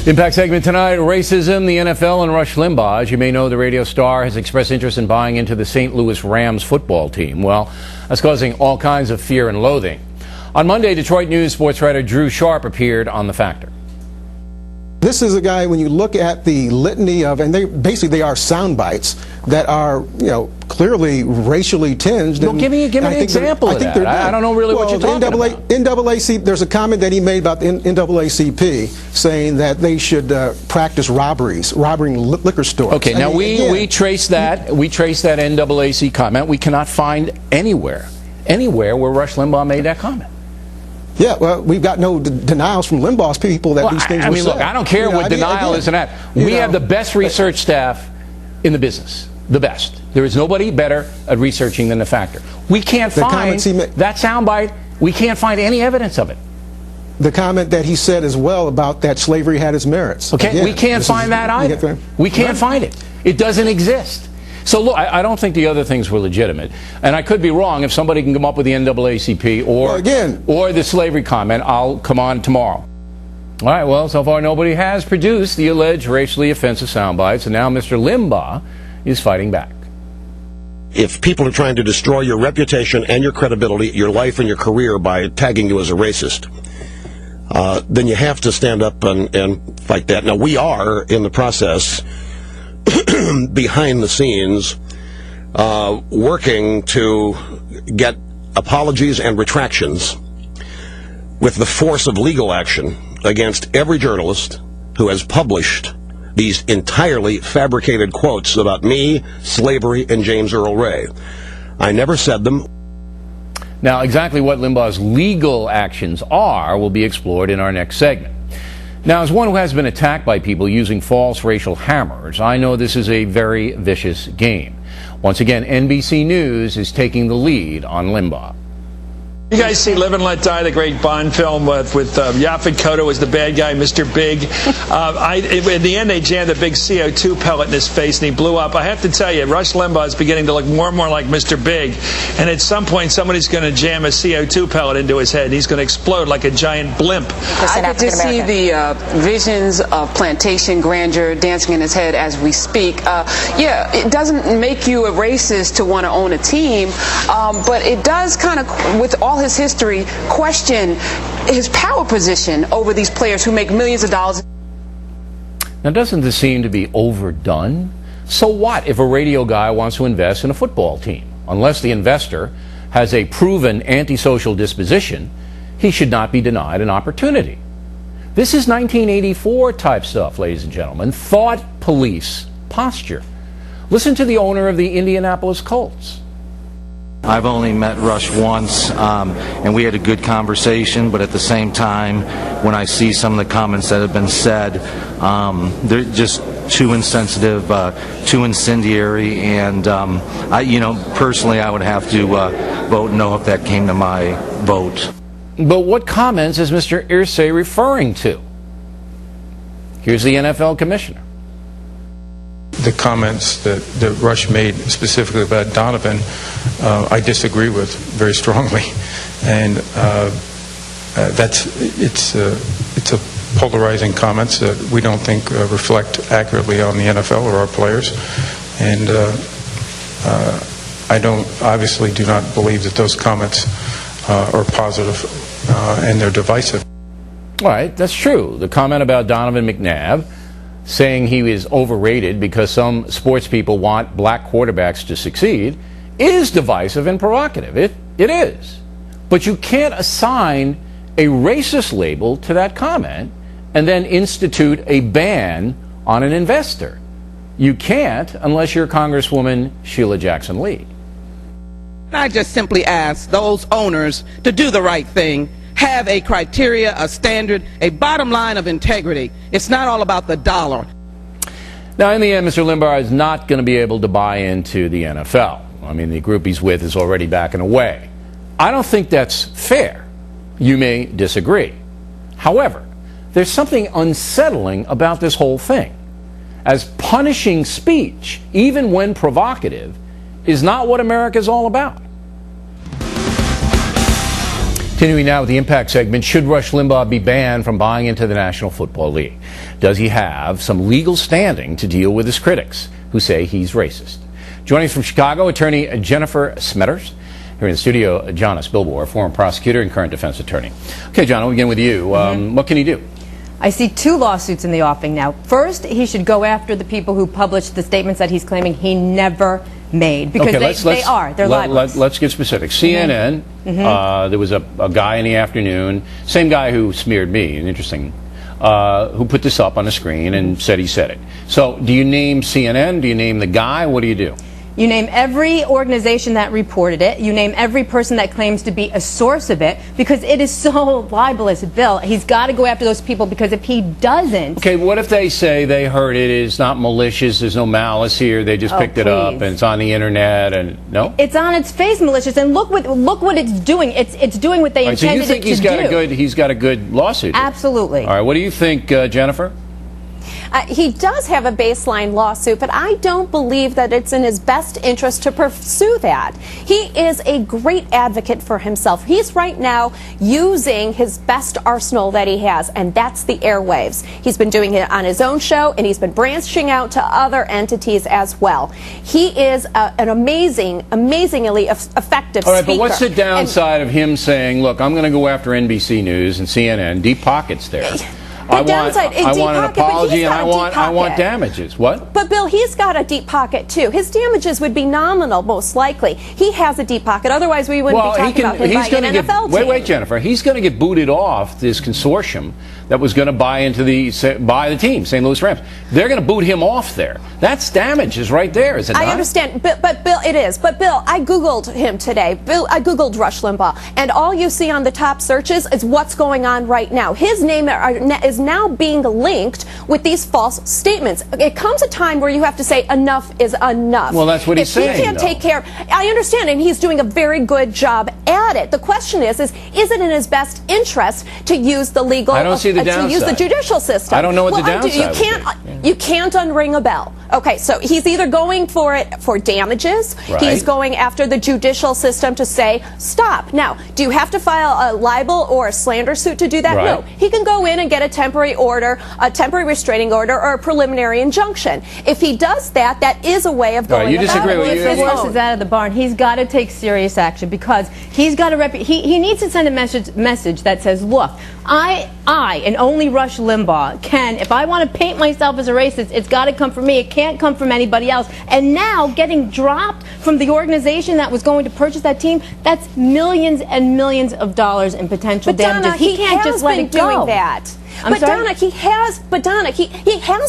Impact segment tonight, racism, the NFL, and Rush Limbaugh. As you may know, the radio star has expressed interest in buying into the St. Louis Rams football team. Well, that's causing all kinds of fear and loathing. On Monday, Detroit News sports writer Drew Sharp appeared on The Factor. This is a guy, when you look at the litany of, and they are sound bites that are, clearly racially tinged. Well, give me an example of that. I don't know really what you're talking about. NAACP, there's a comment that he made about the NAACP saying that they should practice robbing liquor stores. Okay, now we trace that. We trace that NAACP comment. We cannot find anywhere where Rush Limbaugh made that comment. Yeah, well, we've got no denials from Limbaugh's people that these things were said. Look, I don't care what denial is and that. We have the best research staff in the business. The best. There is nobody better at researching than The Factor. We can't find that soundbite. We can't find any evidence of it. The comment that he said as well about that slavery had its merits. Okay, again, we can't find that either. We can't find it. It doesn't exist. So look, I don't think the other things were legitimate, and I could be wrong. If somebody can come up with the NAACP or the slavery comment, I'll come on tomorrow. All right, well, so far nobody has produced the alleged racially offensive sound bites, and now Mr. Limbaugh is fighting back. If people are trying to destroy your reputation and your credibility, your life and your career by tagging you as a racist, then you have to stand up and fight that. Now, we are in the process behind the scenes working to get apologies and retractions with the force of legal action against every journalist who has published these entirely fabricated quotes about me, slavery, and James Earl Ray. I never said them. Now, exactly what Limbaugh's legal actions are will be explored in our next segment. Now, as one who has been attacked by people using false racial hammers, I know this is a very vicious game. Once again, NBC News is taking the lead on Limbaugh. You guys see Live and Let Die, the great Bond film with Yaphet Kotto as the bad guy, Mr. Big. In the end, they jammed a big CO2 pellet in his face, and he blew up. I have to tell you, Rush Limbaugh is beginning to look more and more like Mr. Big. And at some point, somebody's going to jam a CO2 pellet into his head, and he's going to explode like a giant blimp. I get to see the visions of plantation grandeur dancing in his head as we speak. Yeah, it doesn't make you a racist to want to own a team, but it does kind of, with all his history, question his power position over these players who make millions of dollars. Now, doesn't this seem to be overdone? So what if a radio guy wants to invest in a football team? Unless the investor has a proven antisocial disposition, he should not be denied an opportunity. This is 1984 type stuff, ladies and gentlemen. Thought police posture. Listen to the owner of the Indianapolis Colts. I've only met Rush once, and we had a good conversation, but at the same time, when I see some of the comments that have been said, they're just too insensitive, too incendiary, and personally, I would have to vote no if that came to my vote. But what comments is Mr. Irsay referring to? Here's the NFL commissioner. The comments that Rush made specifically about Donovan, I disagree with very strongly, and it's a polarizing comments that we don't think reflect accurately on the NFL or our players, and I obviously do not believe that those comments are positive and they're divisive. All right, that's true. The comment about Donovan McNabb saying he is overrated because some sports people want black quarterbacks to succeed is divisive and provocative. It is. But you can't assign a racist label to that comment and then institute a ban on an investor. You can't unless you're Congresswoman Sheila Jackson Lee. I just simply ask those owners to do the right thing. Have a criteria, a standard, a bottom line of integrity. It's not all about the dollar. Now, in the end, Mr. Limbaugh is not going to be able to buy into the NFL. I mean, the group he's with is already backing away. I don't think that's fair. You may disagree. However, there's something unsettling about this whole thing, as punishing speech, even when provocative, is not what America's all about. Continuing now with the Impact segment, should Rush Limbaugh be banned from buying into the National Football League? Does he have some legal standing to deal with his critics who say he's racist? Joining us from Chicago, attorney Jennifer Smetters. Here in the studio, Jonna Spilbor, former prosecutor and current defense attorney. Okay, Jonna, we'll begin with you. What can he do? I see 2 lawsuits in the offing now. First, he should go after the people who published the statements that he's claiming he never made, because they're libelous. Let's get specific. CNN, there was a guy in the afternoon, same guy who smeared me, interesting, who put this up on the screen and said he said it. So do you name CNN? Do you name the guy? What do you do? You name every organization that reported it. You name every person that claims to be a source of it, because it is so libelous. Bill, he's got to go after those people, because if he doesn't... Okay, what if they say they heard it, it's not malicious, there's no malice here, they just picked it up and it's on the internet, and no? It's on its face malicious, and look what it's doing. It's doing what they intended so you think it to do. He's got a good lawsuit here? Absolutely. All right, what do you think, Jennifer? He does have a baseline lawsuit, but I don't believe that it's in his best interest to pursue that. He is a great advocate for himself. He's right now using his best arsenal that he has, and that's the airwaves. He's been doing it on his own show, and he's been branching out to other entities as well. He is an amazingly effective speaker. All right, but what's the downside of him saying, look, I'm going to go after NBC News and CNN, deep pockets there? I want an apology, and I want damages. What? But Bill, he's got a deep pocket too. His damages would be nominal, most likely. He has a deep pocket. Otherwise, we wouldn't be talking about him buying an NFL team. Wait, Jennifer. He's going to get booted off this consortium that was going to buy the team, St. Louis Rams. They're going to boot him off there. That's damages right there, is it not? I understand, but Bill, it is. But Bill, I Googled him today. I Googled Rush Limbaugh, and all you see on the top searches is what's going on right now. His name is now being linked with these false statements. It comes a time where you have to say enough is enough. Well, that's what he's saying. If he can't take care, I understand, and he's doing a very good job at it. The question is it in his best interest to use the legal? I don't see the downside. To use the judicial system. I don't know what the downside is. You can't unring a bell. Okay, so he's either going for it for damages, he's going after the judicial system to say, stop. Now, do you have to file a libel or a slander suit to do that? Right. No. He can go in and get a temporary order, a temporary restraining order, or a preliminary injunction. If he does that, that is a way of going you disagree about with it. If his horse is out of the barn, he's got to take serious action, because he's got to he needs to send a message that says, look, I and only Rush Limbaugh can, if I want to paint myself as a racist, it's got to come from me. It can't come from anybody else. And now getting dropped from the organization that was going to purchase that team, that's millions and millions of dollars in potential damages. He can't just let it go. Doing that. Donna, he has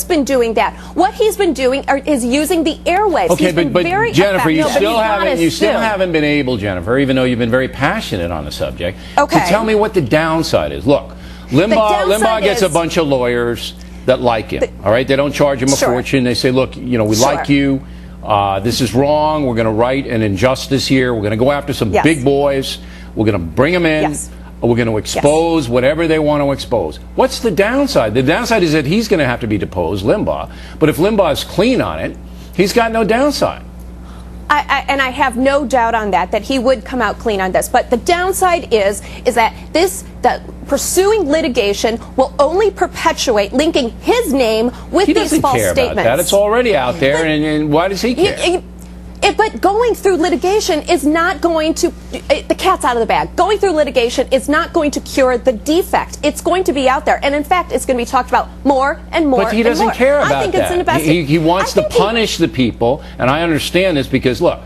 been doing that. What he's been doing is using the airwaves. Okay, but Jennifer, you still haven't been able, Jennifer, even though you've been very passionate on the subject, to tell me what the downside is. Look, Limbaugh gets a bunch of lawyers that like him. All right, they don't charge him a fortune. They say, look, we like you. This is wrong. We're going to right an injustice here. We're going to go after some big boys. We're going to bring them in. We're going to expose whatever they want to expose. What's the downside? The downside is that he's going to have to be deposed, Limbaugh. But if Limbaugh is clean on it, he's got no downside. And I have no doubt on that he would come out clean on this. But the downside is that pursuing litigation will only perpetuate linking his name with these false statements. He doesn't care about that. It's already out there, and why does he care? But going through litigation is not going to, the cat's out of the bag. Going through litigation is not going to cure the defect. It's going to be out there. And in fact, it's going to be talked about more and more. But he doesn't care about that. I think it's in the best. He wants to punish the people. And I understand this because, look,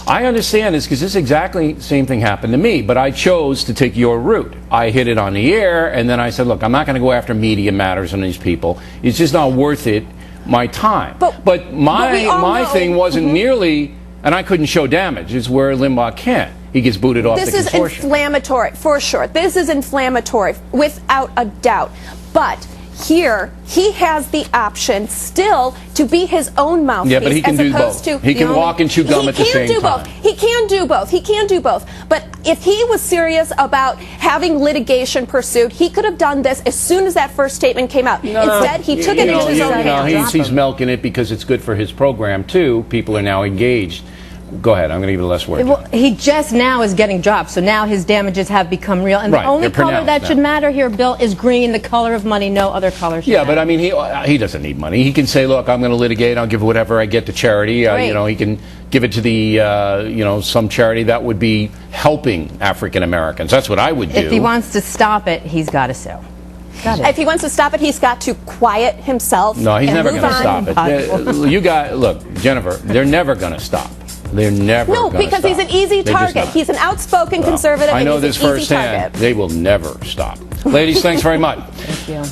I understand this because this exactly same thing happened to me. But I chose to take your route. I hit it on the air. And then I said, look, I'm not going to go after media matters on these people. It's just not worth it. My time. But my thing wasn't nearly, and I couldn't show damage. It's where Limbaugh can't. He gets booted off the consortium. This is inflammatory, for sure. This is inflammatory, without a doubt. But here, he has the option still to be his own mouthpiece. Yeah, but he can do both. He can walk and chew gum at the same time. He can do both. He can do both. But if he was serious about having litigation pursued, he could have done this as soon as that first statement came out. Instead, he took it into his own hands. He's milking it because it's good for his program, too. People are now engaged Go ahead. I'm going to give you less words. Well, he just now is getting dropped, so now his damages have become real. And Right, the only they're color that pronounced should now. matter here, Bill, is green, the color of money. No other color should Yeah, matter. but I mean, he doesn't need money. He can say, look, I'm going to litigate. I'll give whatever I get to charity. He can give it to the, some charity that would be helping African Americans. That's what I would do. If he wants to stop it, he's got to sue. If he wants to stop it, he's got to quiet himself. No, he's and never move going to on. stop it. You got, look, Jennifer, they're never going to stop. They're never No, gonna because stop. he's an easy They're just target. not. He's an outspoken conservative. I know and he's this an easy firsthand. target. They will never stop. Ladies, thanks very much. Thank you.